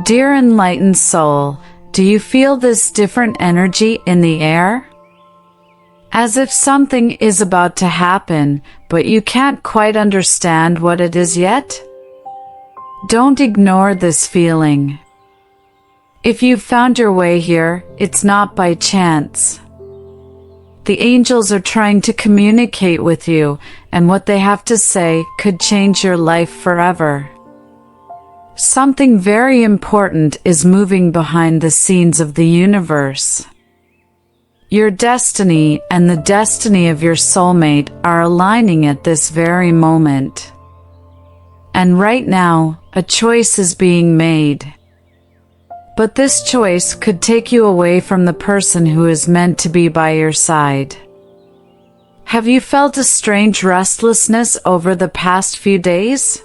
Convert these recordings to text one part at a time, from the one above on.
Dear enlightened soul, do you feel this different energy in the air? As if something is about to happen, but you can't quite understand what it is yet? Don't ignore this feeling. If you've found your way here, it's not by chance. The angels are trying to communicate with you, and what they have to say could change your life forever. Something very important is moving behind the scenes of the universe. Your destiny and the destiny of your soulmate are aligning at this very moment. And right now, a choice is being made. But this choice could take you away from the person who is meant to be by your side. Have you felt a strange restlessness over the past few days?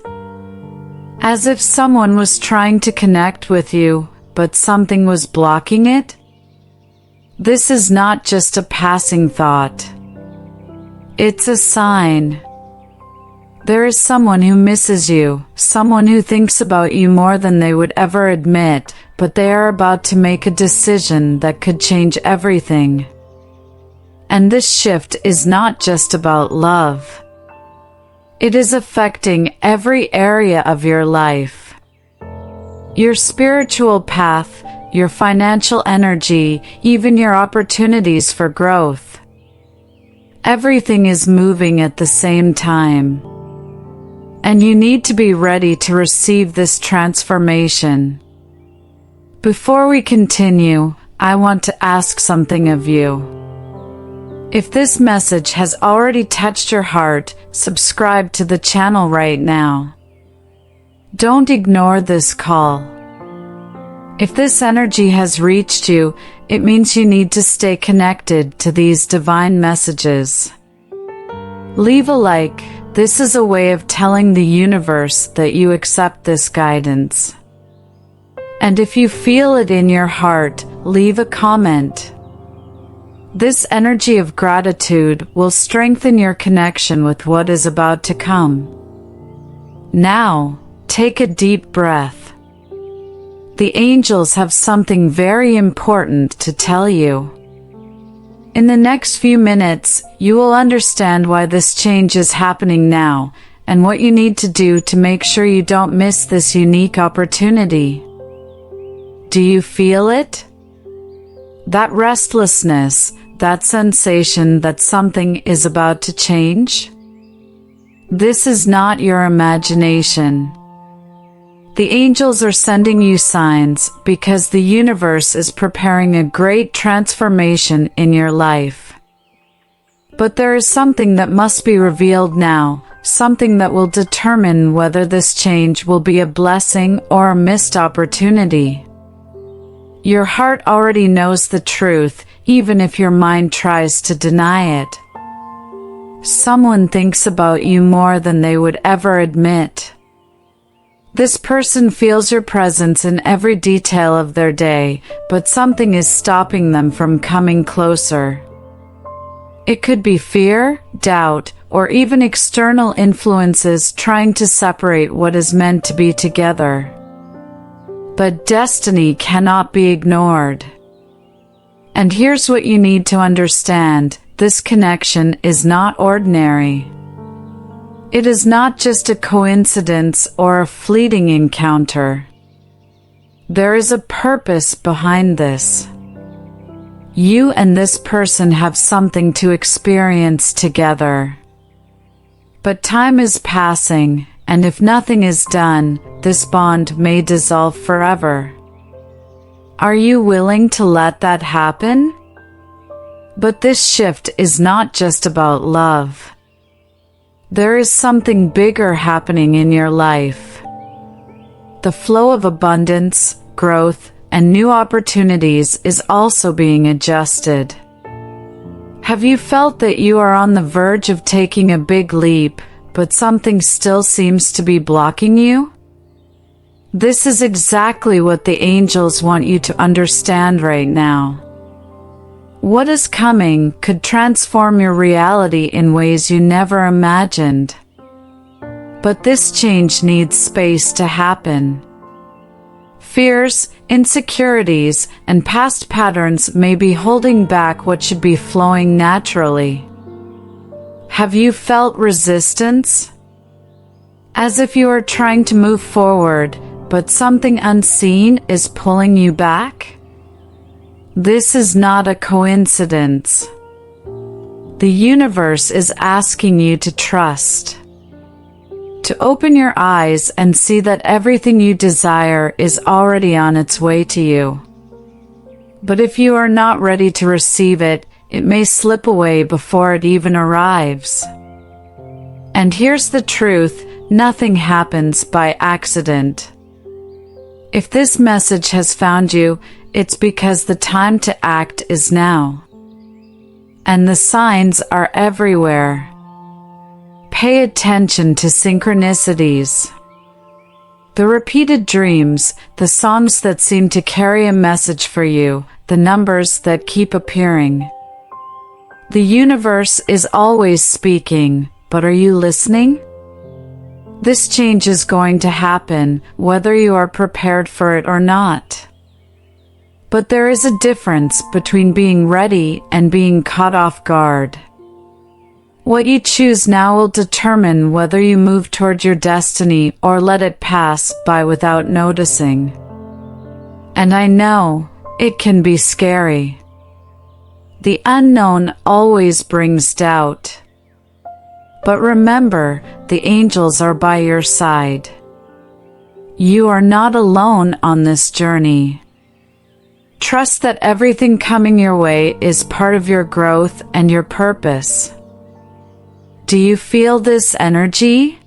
As if someone was trying to connect with you, but something was blocking it? This is not just a passing thought. It's a sign. There is someone who misses you, someone who thinks about you more than they would ever admit, but they are about to make a decision that could change everything. And this shift is not just about love. It is affecting every area of your life. Your spiritual path, your financial energy, even your opportunities for growth. Everything is moving at the same time. And you need to be ready to receive this transformation. Before we continue, I want to ask something of you. If this message has already touched your heart, subscribe to the channel right now. Don't ignore this call. If this energy has reached you, it means you need to stay connected to these divine messages. Leave a like. This is a way of telling the universe that you accept this guidance. And if you feel it in your heart, leave a comment. This energy of gratitude will strengthen your connection with what is about to come. Now, take a deep breath. The angels have something very important to tell you. In the next few minutes, you will understand why this change is happening now, and what you need to do to make sure you don't miss this unique opportunity. Do you feel it? That restlessness, that sensation that something is about to change? This is not your imagination. The angels are sending you signs because the universe is preparing a great transformation in your life. But there is something that must be revealed now, something that will determine whether this change will be a blessing or a missed opportunity. Your heart already knows the truth, even if your mind tries to deny it. Someone thinks about you more than they would ever admit. This person feels your presence in every detail of their day, but something is stopping them from coming closer. It could be fear, doubt, or even external influences trying to separate what is meant to be together. But destiny cannot be ignored. And here's what you need to understand: this connection is not ordinary. It is not just a coincidence or a fleeting encounter. There is a purpose behind this. You and this person have something to experience together. But time is passing, and if nothing is done, this bond may dissolve forever. Are you willing to let that happen? But this shift is not just about love. There is something bigger happening in your life. The flow of abundance, growth, and new opportunities is also being adjusted. Have you felt that you are on the verge of taking a big leap, but something still seems to be blocking you? This is exactly what the angels want you to understand right now. What is coming could transform your reality in ways you never imagined. But this change needs space to happen. Fears, insecurities, and past patterns may be holding back what should be flowing naturally. Have you felt resistance? As if you are trying to move forward, but something unseen is pulling you back? This is not a coincidence. The universe is asking you to trust. To open your eyes and see that everything you desire is already on its way to you. But if you are not ready to receive it, it may slip away before it even arrives. And here's the truth, nothing happens by accident. If this message has found you, it's because the time to act is now. And the signs are everywhere. Pay attention to synchronicities. The repeated dreams, the songs that seem to carry a message for you, the numbers that keep appearing. The universe is always speaking, but are you listening? This change is going to happen, whether you are prepared for it or not. But there is a difference between being ready and being caught off guard. What you choose now will determine whether you move toward your destiny or let it pass by without noticing. And I know, it can be scary. The unknown always brings doubt. But remember, the angels are by your side. You are not alone on this journey. Trust that everything coming your way is part of your growth and your purpose. Do you feel this energy?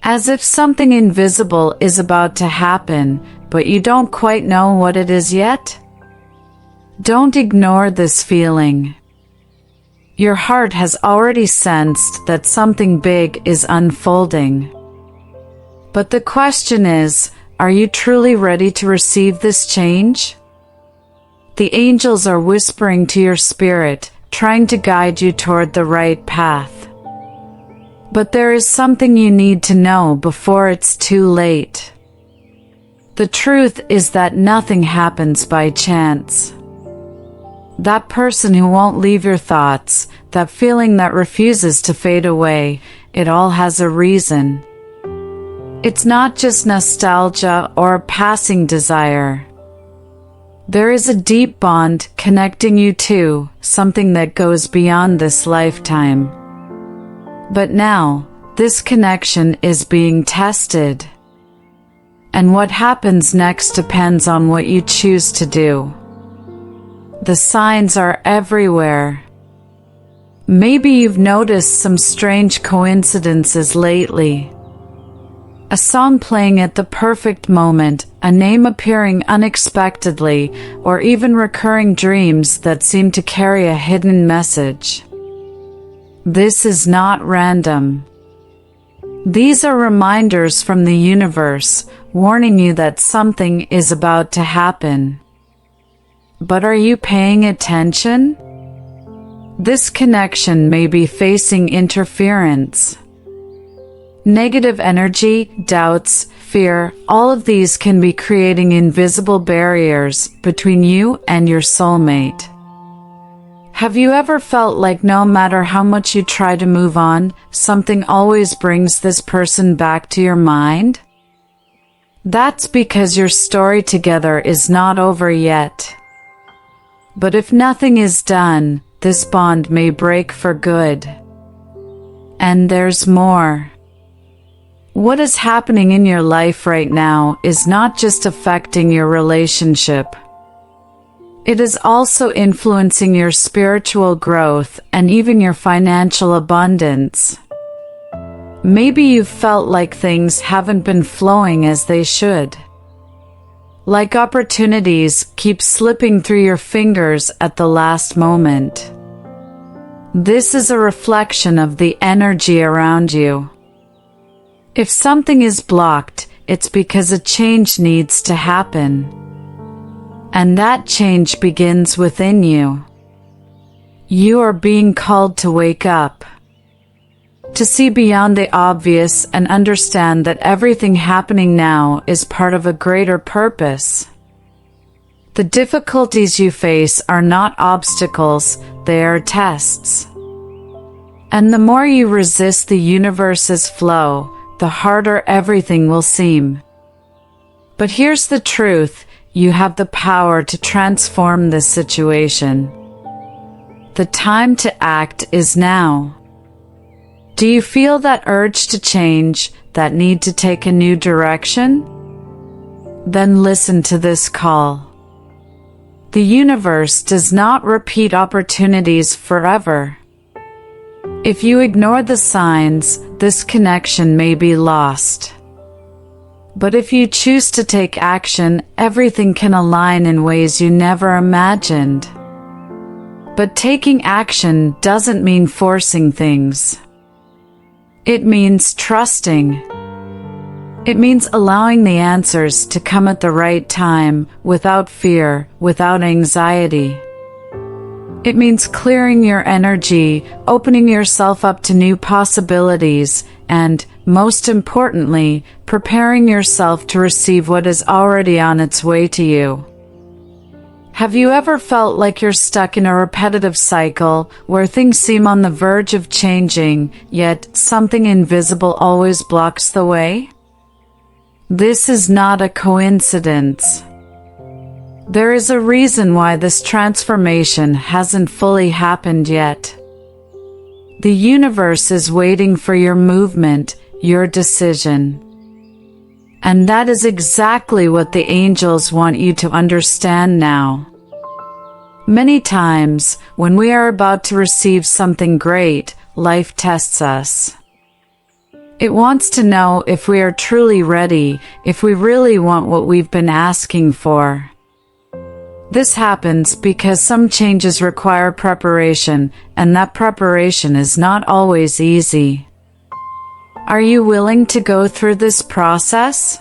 As if something invisible is about to happen, but you don't quite know what it is yet? Don't ignore this feeling. Your heart has already sensed that something big is unfolding. But the question is, are you truly ready to receive this change? The angels are whispering to your spirit, trying to guide you toward the right path. But there is something you need to know before it's too late. The truth is that nothing happens by chance. That person who won't leave your thoughts, that feeling that refuses to fade away, it all has a reason. It's not just nostalgia or a passing desire. There is a deep bond connecting you two, something that goes beyond this lifetime. But now, this connection is being tested. And what happens next depends on what you choose to do. The signs are everywhere. Maybe you've noticed some strange coincidences lately. A song playing at the perfect moment, a name appearing unexpectedly, or even recurring dreams that seem to carry a hidden message. This is not random. These are reminders from the universe, warning you that something is about to happen. But are you paying attention? This connection may be facing interference. Negative energy, doubts, fear, all of these can be creating invisible barriers between you and your soulmate. Have you ever felt like no matter how much you try to move on, something always brings this person back to your mind? That's because your story together is not over yet. But if nothing is done, this bond may break for good. And there's more. What is happening in your life right now is not just affecting your relationship. It is also influencing your spiritual growth and even your financial abundance. Maybe you've felt like things haven't been flowing as they should. Like opportunities keep slipping through your fingers at the last moment. This is a reflection of the energy around you. If something is blocked, it's because a change needs to happen. And that change begins within you. You are being called to wake up. to see beyond the obvious and understand that everything happening now is part of a greater purpose. The difficulties you face are not obstacles, they are tests. And the more you resist the universe's flow, the harder everything will seem. But here's the truth, you have the power to transform this situation. The time to act is now. Do you feel that urge to change, that need to take a new direction? Then listen to this call. The universe does not repeat opportunities forever. If you ignore the signs, this connection may be lost. But if you choose to take action, everything can align in ways you never imagined. But taking action doesn't mean forcing things. It means trusting. It means allowing the answers to come at the right time, without fear, without anxiety. It means clearing your energy, opening yourself up to new possibilities, and, most importantly, preparing yourself to receive what is already on its way to you. Have you ever felt like you're stuck in a repetitive cycle where things seem on the verge of changing, yet something invisible always blocks the way? This is not a coincidence. There is a reason why this transformation hasn't fully happened yet. The universe is waiting for your movement, your decision. And that is exactly what the angels want you to understand now. Many times, when we are about to receive something great, life tests us. It wants to know if we are truly ready, if we really want what we've been asking for. This happens because some changes require preparation, and that preparation is not always easy. Are you willing to go through this process?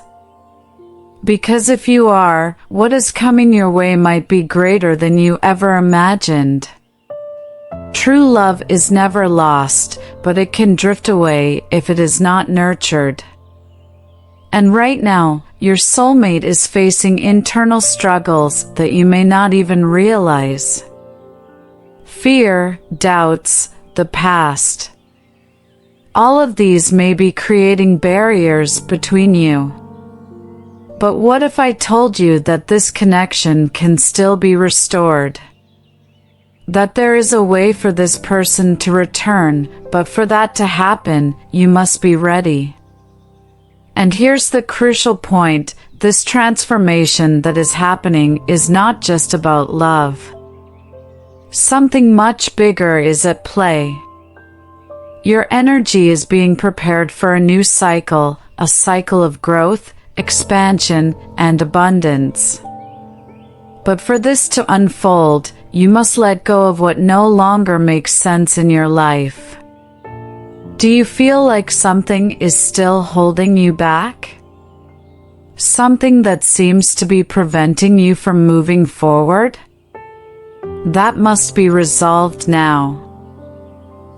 Because if you are, what is coming your way might be greater than you ever imagined. True love is never lost, but it can drift away if it is not nurtured. And right now, your soulmate is facing internal struggles that you may not even realize. Fear, doubts, the past. All of these may be creating barriers between you. But what if I told you that this connection can still be restored? That there is a way for this person to return, but for that to happen, you must be ready. And here's the crucial point, this transformation that is happening is not just about love. Something much bigger is at play. Your energy is being prepared for a new cycle, a cycle of growth, expansion, and abundance. But for this to unfold, you must let go of what no longer makes sense in your life. Do you feel like something is still holding you back? Something that seems to be preventing you from moving forward? That must be resolved now.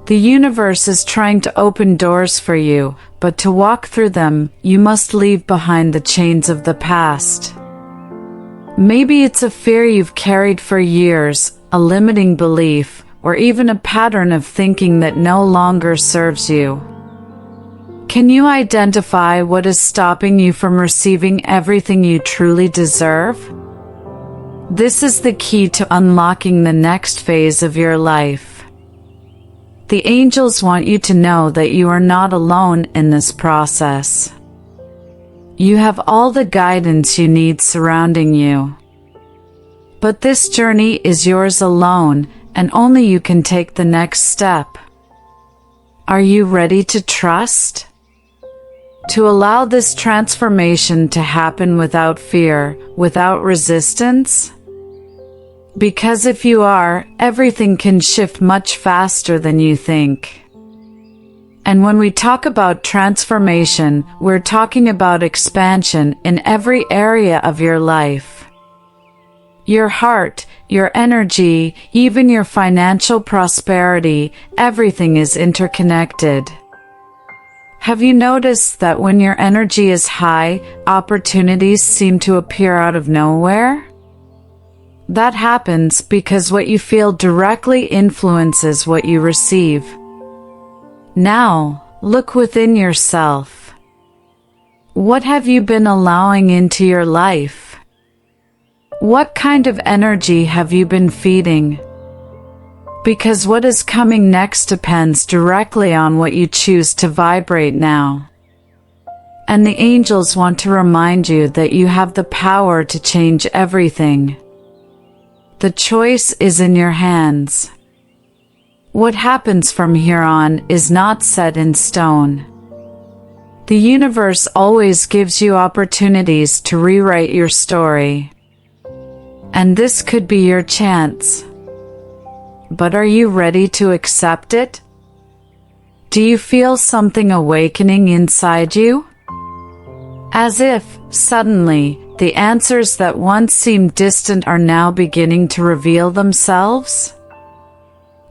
The universe is trying to open doors for you, but to walk through them, you must leave behind the chains of the past. Maybe it's a fear you've carried for years, a limiting belief, or even a pattern of thinking that no longer serves you. Can you identify what is stopping you from receiving everything you truly deserve? This is the key to unlocking the next phase of your life. The angels want you to know that you are not alone in this process. You have all the guidance you need surrounding you. But this journey is yours alone, and only you can take the next step. Are you ready to trust? To allow this transformation to happen without fear, without resistance? Because if you are, everything can shift much faster than you think. And when we talk about transformation, we're talking about expansion in every area of your life. Your heart, your energy, even your financial prosperity, everything is interconnected. Have you noticed that when your energy is high, opportunities seem to appear out of nowhere? That happens because what you feel directly influences what you receive. Now, look within yourself. What have you been allowing into your life? What kind of energy have you been feeding? Because what is coming next depends directly on what you choose to vibrate now. And the angels want to remind you that you have the power to change everything. The choice is in your hands. What happens from here on is not set in stone. The universe always gives you opportunities to rewrite your story. And this could be your chance. But are you ready to accept it? Do you feel something awakening inside you? As if, suddenly, the answers that once seemed distant are now beginning to reveal themselves?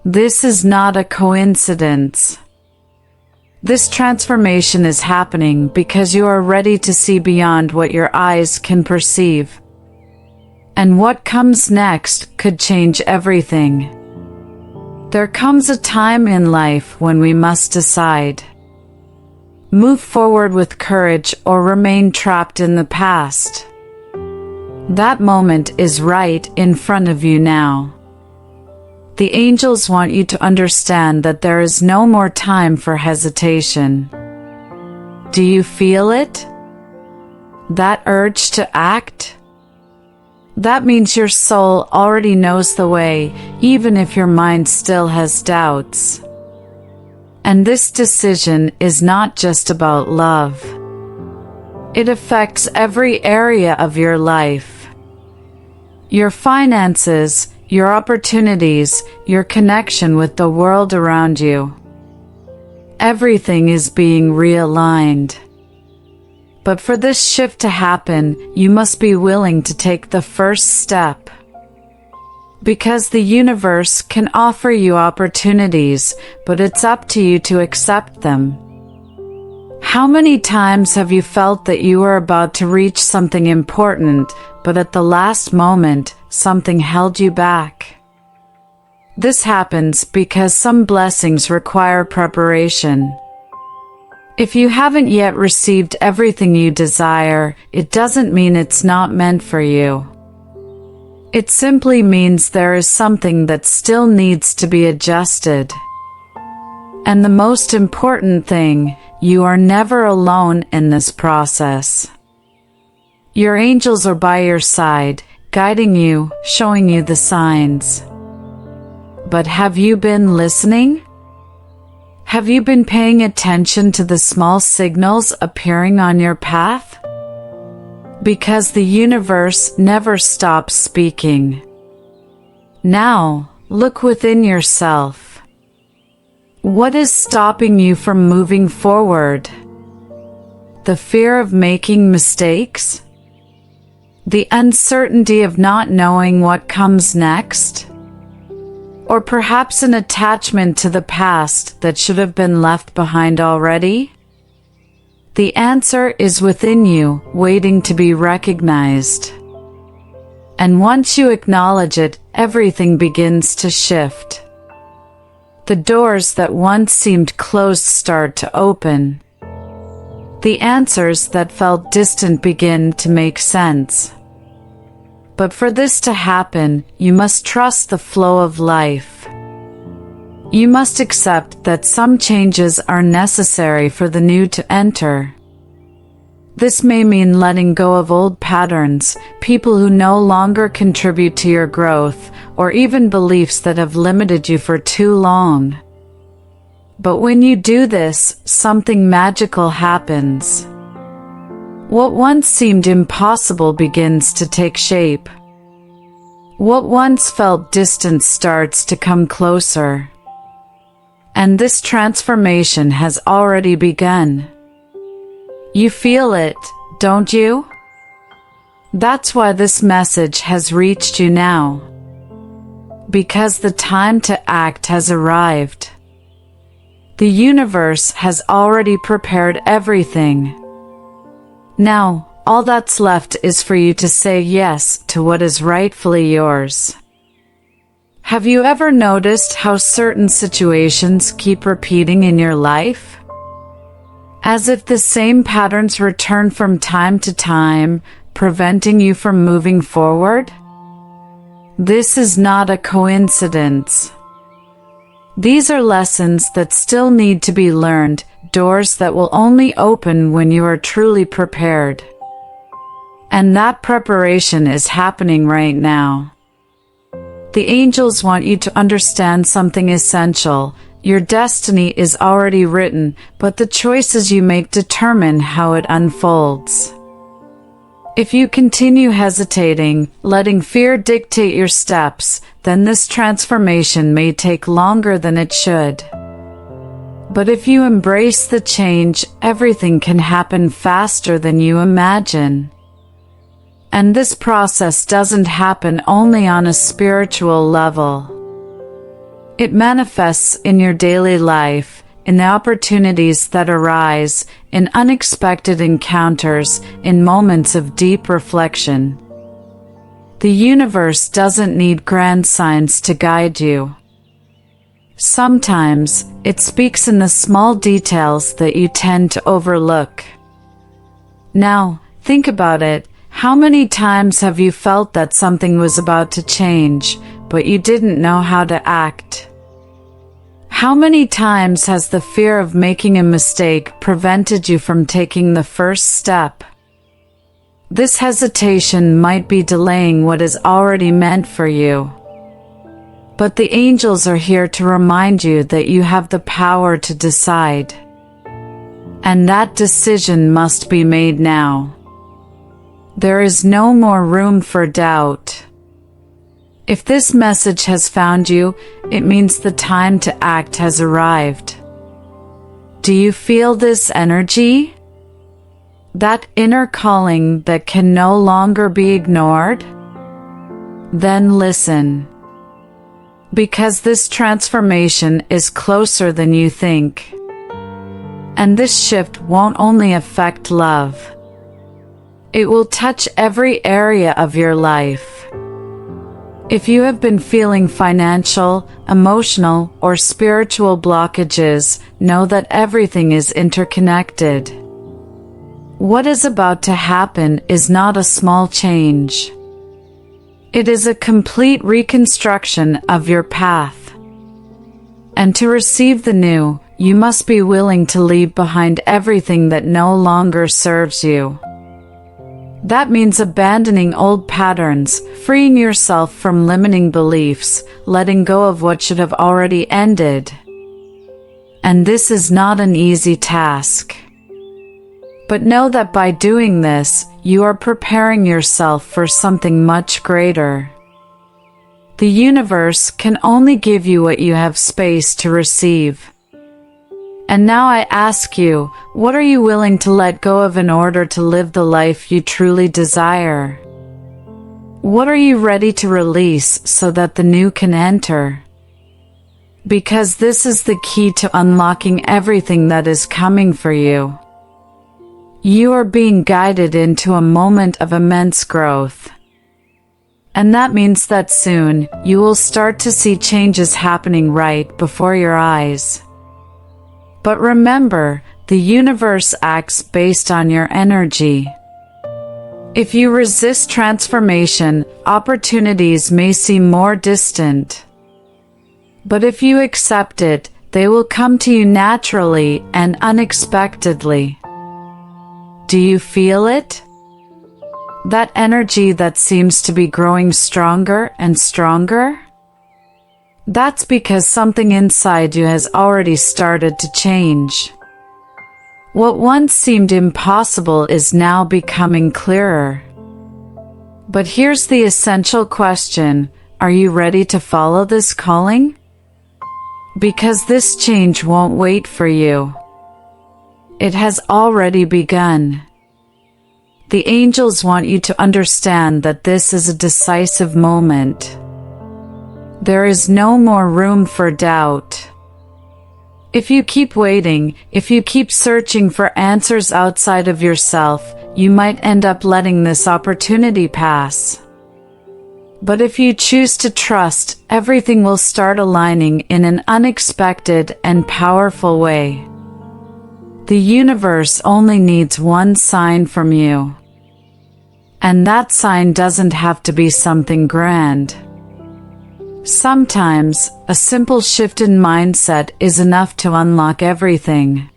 This is not a coincidence. This transformation is happening because you are ready to see beyond what your eyes can perceive. And what comes next could change everything. There comes a time in life when we must decide. Move forward with courage or remain trapped in the past. That moment is right in front of you now. The angels want you to understand that there is no more time for hesitation. Do you feel it? That urge to act? That means your soul already knows the way, even if your mind still has doubts. And this decision is not just about love. It affects every area of your life. Your finances, your opportunities, your connection with the world around you. Everything is being realigned. But for this shift to happen, you must be willing to take the first step. Because the universe can offer you opportunities, but it's up to you to accept them. How many times have you felt that you were about to reach something important, but at the last moment, something held you back? This happens because some blessings require preparation. If you haven't yet received everything you desire, it doesn't mean it's not meant for you. It simply means there is something that still needs to be adjusted. And the most important thing, you are never alone in this process. Your angels are by your side, guiding you, showing you the signs. But have you been listening? Have you been paying attention to the small signals appearing on your path? Because the universe never stops speaking. Now, look within yourself. What is stopping you from moving forward? The fear of making mistakes? The uncertainty of not knowing what comes next? Or perhaps an attachment to the past that should have been left behind already? The answer is within you, waiting to be recognized. And once you acknowledge it, everything begins to shift. The doors that once seemed closed start to open. The answers that felt distant begin to make sense. But for this to happen, you must trust the flow of life. You must accept that some changes are necessary for the new to enter. This may mean letting go of old patterns, people who no longer contribute to your growth, or even beliefs that have limited you for too long. But when you do this, something magical happens. What once seemed impossible begins to take shape. What once felt distant starts to come closer. And this transformation has already begun. You feel it, don't you? That's why this message has reached you now. Because the time to act has arrived. The universe has already prepared everything. Now, all that's left is for you to say yes to what is rightfully yours. Have you ever noticed how certain situations keep repeating in your life? As if the same patterns return from time to time, preventing you from moving forward? This is not a coincidence. These are lessons that still need to be learned, doors that will only open when you are truly prepared. And that preparation is happening right now. The angels want you to understand something essential. Your destiny is already written, but the choices you make determine how it unfolds. If you continue hesitating, letting fear dictate your steps, then this transformation may take longer than it should. But if you embrace the change, everything can happen faster than you imagine. And this process doesn't happen only on a spiritual level. It manifests in your daily life, in the opportunities that arise, in unexpected encounters, in moments of deep reflection. The universe doesn't need grand signs to guide you. Sometimes, it speaks in the small details that you tend to overlook. Now, think about it. How many times have you felt that something was about to change, but you didn't know how to act? How many times has the fear of making a mistake prevented you from taking the first step? This hesitation might be delaying what is already meant for you. But the angels are here to remind you that you have the power to decide. And that decision must be made now. There is no more room for doubt. If this message has found you, it means the time to act has arrived. Do you feel this energy? That inner calling that can no longer be ignored? Then listen. Because this transformation is closer than you think. And this shift won't only affect love. It will touch every area of your life. If you have been feeling financial, emotional, or spiritual blockages, know that everything is interconnected. What is about to happen is not a small change. It is a complete reconstruction of your path. And to receive the new, you must be willing to leave behind everything that no longer serves you. That means abandoning old patterns, freeing yourself from limiting beliefs, letting go of what should have already ended. And this is not an easy task. But know that by doing this, you are preparing yourself for something much greater. The universe can only give you what you have space to receive. And now I ask you, what are you willing to let go of in order to live the life you truly desire? What are you ready to release so that the new can enter? Because this is the key to unlocking everything that is coming for you. You are being guided into a moment of immense growth. And that means that soon, you will start to see changes happening right before your eyes. But remember, the universe acts based on your energy. If you resist transformation, opportunities may seem more distant. But if you accept it, they will come to you naturally and unexpectedly. Do you feel it? That energy that seems to be growing stronger and stronger? That's because something inside you has already started to change. What once seemed impossible is now becoming clearer. But here's the essential question: are you ready to follow this calling? Because this change won't wait for you. It has already begun. The angels want you to understand that this is a decisive moment. There is no more room for doubt. If you keep waiting, if you keep searching for answers outside of yourself, you might end up letting this opportunity pass. But if you choose to trust, everything will start aligning in an unexpected and powerful way. The universe only needs one sign from you. And that sign doesn't have to be something grand. Sometimes, a simple shift in mindset is enough to unlock everything.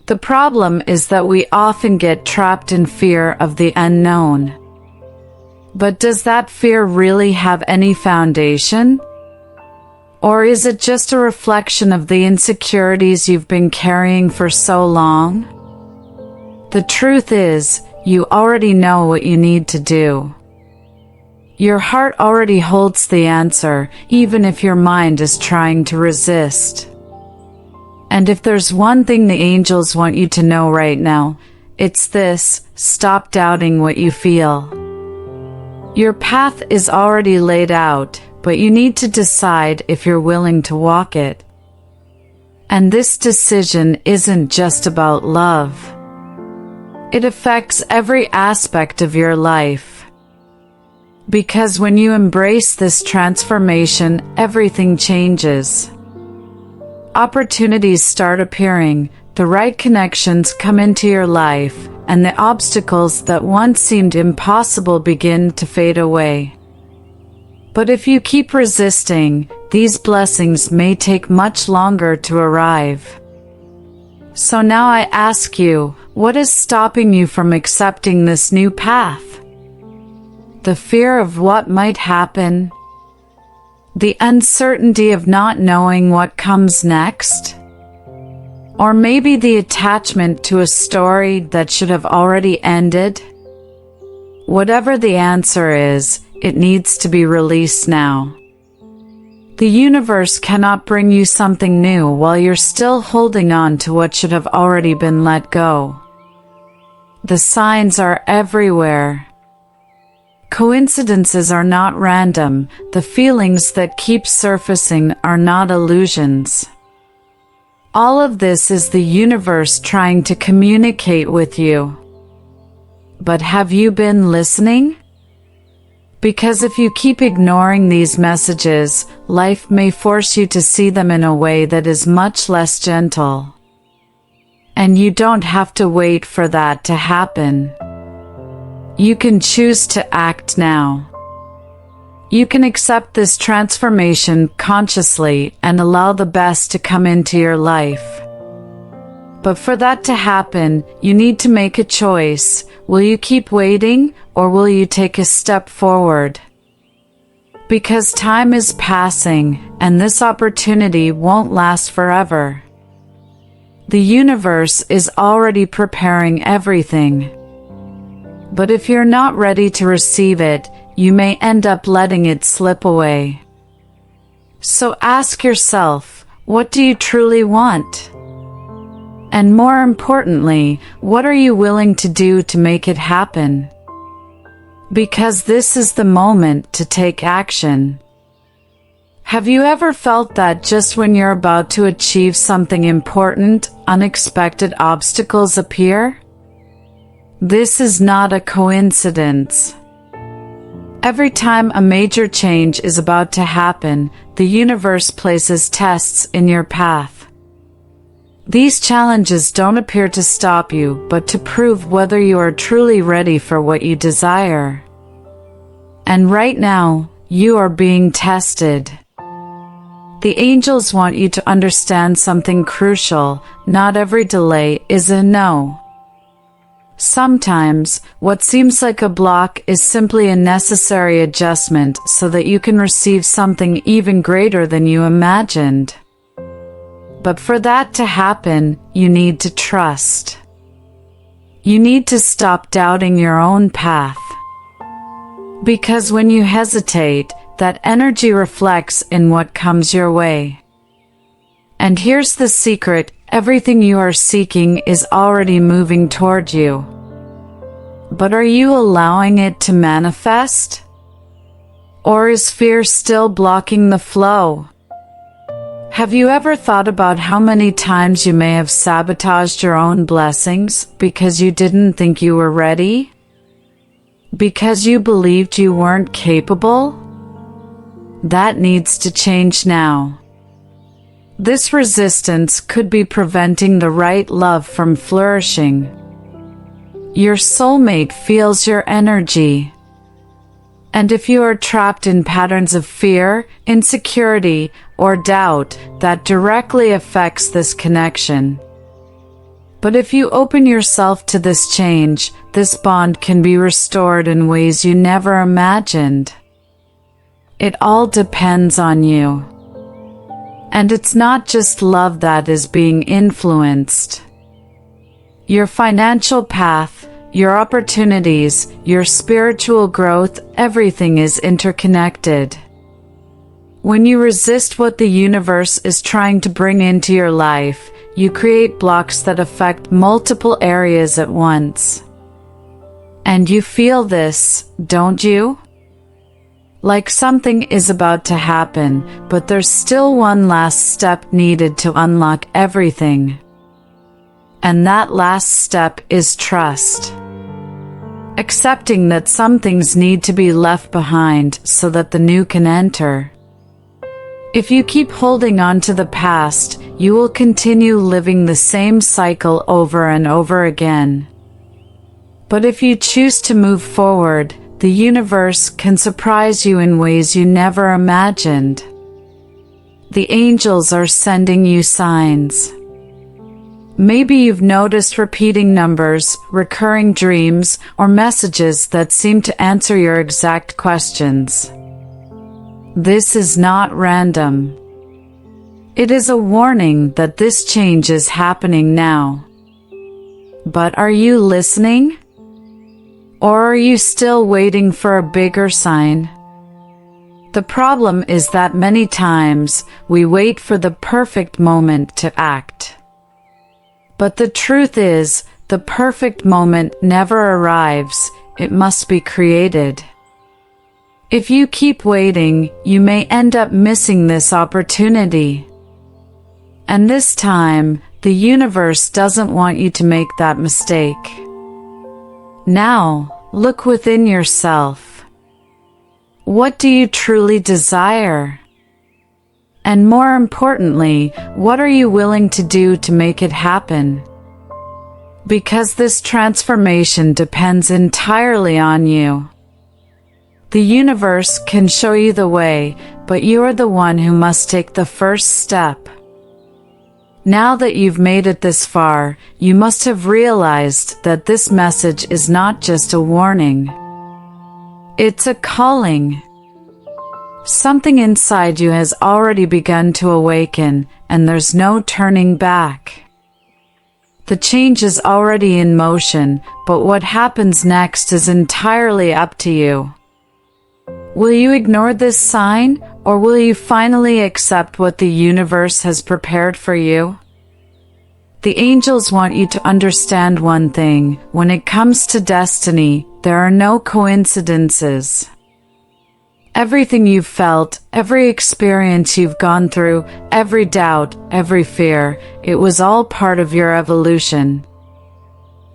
The problem is that we often get trapped in fear of the unknown. But does that fear really have any foundation? Or is it just a reflection of the insecurities you've been carrying for so long? The truth is, you already know what you need to do. Your heart already holds the answer, even if your mind is trying to resist. And if there's one thing the angels want you to know right now, it's this: stop doubting what you feel. Your path is already laid out, but you need to decide if you're willing to walk it. And this decision isn't just about love. It affects every aspect of your life. Because when you embrace this transformation, everything changes. Opportunities start appearing, the right connections come into your life, and the obstacles that once seemed impossible begin to fade away. But if you keep resisting, these blessings may take much longer to arrive. So now I ask you, what is stopping you from accepting this new path? The fear of what might happen? The uncertainty of not knowing what comes next? Or maybe the attachment to a story that should have already ended? Whatever the answer is, it needs to be released now. The universe cannot bring you something new while you're still holding on to what should have already been let go. The signs are everywhere. Coincidences are not random, the feelings that keep surfacing are not illusions. All of this is the universe trying to communicate with you. But have you been listening? Because if you keep ignoring these messages, life may force you to see them in a way that is much less gentle. And you don't have to wait for that to happen. You can choose to act now. You can accept this transformation consciously and allow the best to come into your life. But for that to happen, you need to make a choice. Will you keep waiting, or will you take a step forward? Because time is passing, and this opportunity won't last forever. The universe is already preparing everything. But if you're not ready to receive it, you may end up letting it slip away. So ask yourself, what do you truly want? And more importantly, what are you willing to do to make it happen? Because this is the moment to take action. Have you ever felt that just when you're about to achieve something important, unexpected obstacles appear? This is not a coincidence. Every time a major change is about to happen, the universe places tests in your path. These challenges don't appear to stop you, but to prove whether you are truly ready for what you desire. And right now, you are being tested. The angels want you to understand something crucial: not every delay is a no. Sometimes, what seems like a block is simply a necessary adjustment so that you can receive something even greater than you imagined. But for that to happen, you need to trust. You need to stop doubting your own path. Because when you hesitate, that energy reflects in what comes your way. And here's the secret: everything you are seeking is already moving toward you. But are you allowing it to manifest? Or is fear still blocking the flow? Have you ever thought about how many times you may have sabotaged your own blessings because you didn't think you were ready? Because you believed you weren't capable? That needs to change now. This resistance could be preventing the right love from flourishing. Your soulmate feels your energy. And if you are trapped in patterns of fear, insecurity, or doubt, that directly affects this connection. But if you open yourself to this change, this bond can be restored in ways you never imagined. It all depends on you. And it's not just love that is being influenced. Your financial path, your opportunities, your spiritual growth, everything is interconnected. When you resist what the universe is trying to bring into your life, you create blocks that affect multiple areas at once. And you feel this, don't you? Like something is about to happen, but there's still one last step needed to unlock everything. And that last step is trust. Accepting that some things need to be left behind so that the new can enter. If you keep holding on to the past, you will continue living the same cycle over and over again. But if you choose to move forward, the universe can surprise you in ways you never imagined. The angels are sending you signs. Maybe you've noticed repeating numbers, recurring dreams, or messages that seem to answer your exact questions. This is not random. It is a warning that this change is happening now. But are you listening? Or are you still waiting for a bigger sign? The problem is that many times we wait for the perfect moment to act. But the truth is, the perfect moment never arrives, it must be created. If you keep waiting, you may end up missing this opportunity. And this time, the universe doesn't want you to make that mistake. Now, look within yourself. What do you truly desire? And more importantly, what are you willing to do to make it happen? Because this transformation depends entirely on you. The universe can show you the way, but you are the one who must take the first step. Now that you've made it this far, you must have realized that this message is not just a warning. It's a calling. Something inside you has already begun to awaken, and there's no turning back. The change is already in motion, but what happens next is entirely up to you. Will you ignore this sign, or will you finally accept what the universe has prepared for you? The angels want you to understand one thing: when it comes to destiny, there are no coincidences. Everything you've felt, every experience you've gone through, every doubt, every fear, it was all part of your evolution.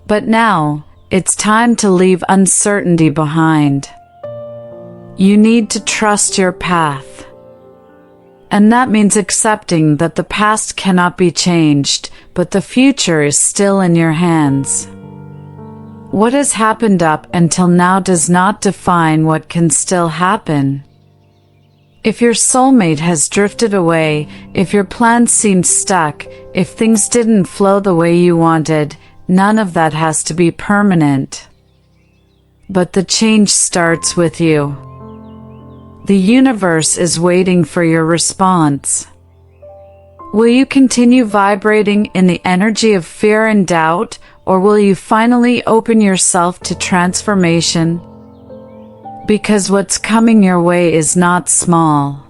But now, it's time to leave uncertainty behind. You need to trust your path. And that means accepting that the past cannot be changed, but the future is still in your hands. What has happened up until now does not define what can still happen. If your soulmate has drifted away, if your plans seemed stuck, if things didn't flow the way you wanted, none of that has to be permanent. But the change starts with you. The universe is waiting for your response. Will you continue vibrating in the energy of fear and doubt, or will you finally open yourself to transformation? Because what's coming your way is not small.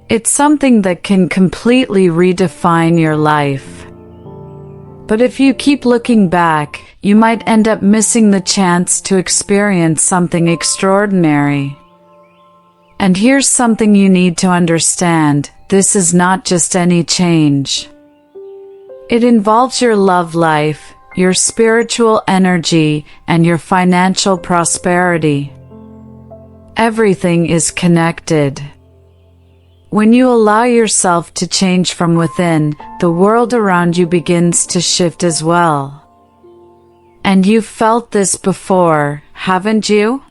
It's something that can completely redefine your life. But if you keep looking back, you might end up missing the chance to experience something extraordinary. And here's something you need to understand: this is not just any change. It involves your love life, your spiritual energy, and your financial prosperity. Everything is connected. When you allow yourself to change from within, the world around you begins to shift as well. And you've felt this before, haven't you?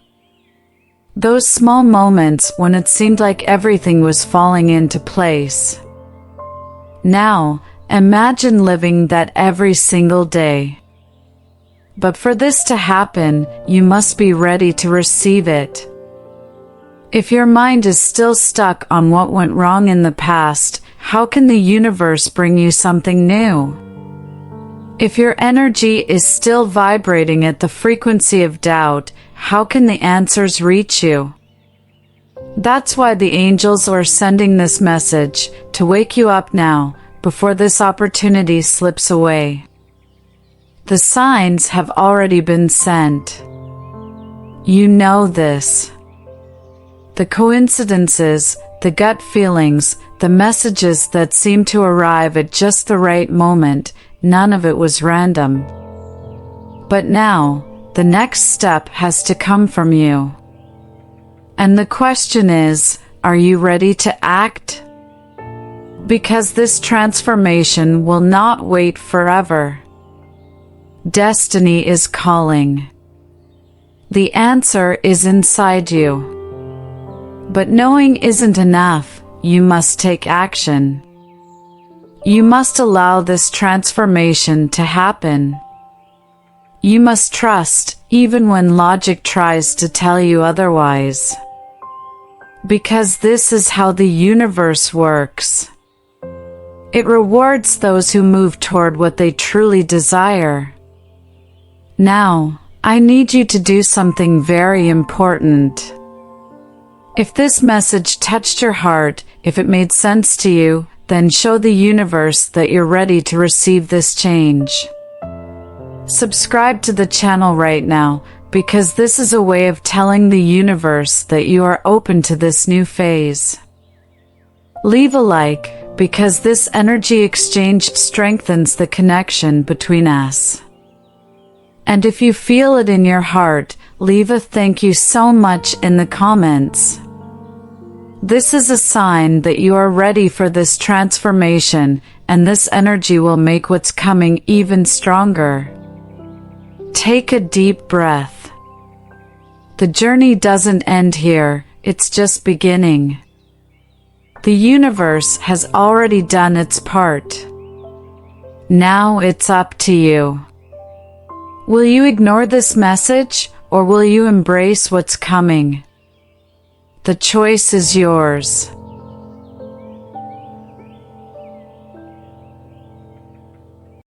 Those small moments when it seemed like everything was falling into place. Now, imagine living that every single day. But for this to happen, you must be ready to receive it. If your mind is still stuck on what went wrong in the past, how can the universe bring you something new? If your energy is still vibrating at the frequency of doubt, how can the answers reach you? That's why the angels are sending this message, to wake you up now, before this opportunity slips away. The signs have already been sent. You know this. The coincidences, the gut feelings, the messages that seem to arrive at just the right moment, none of it was random. But now, the next step has to come from you. And the question is, are you ready to act? Because this transformation will not wait forever. Destiny is calling. The answer is inside you. But knowing isn't enough, you must take action. You must allow this transformation to happen. You must trust, even when logic tries to tell you otherwise. Because this is how the universe works. It rewards those who move toward what they truly desire. Now, I need you to do something very important. If this message touched your heart, if it made sense to you, then show the universe that you're ready to receive this change. Subscribe to the channel right now, because this is a way of telling the universe that you are open to this new phase. Leave a like, because this energy exchange strengthens the connection between us. And if you feel it in your heart, leave a thank you so much in the comments. This is a sign that you are ready for this transformation, and this energy will make what's coming even stronger. Take a deep breath. The journey doesn't end here, it's just beginning. The universe has already done its part. Now it's up to you. Will you ignore this message, or will you embrace what's coming? The choice is yours.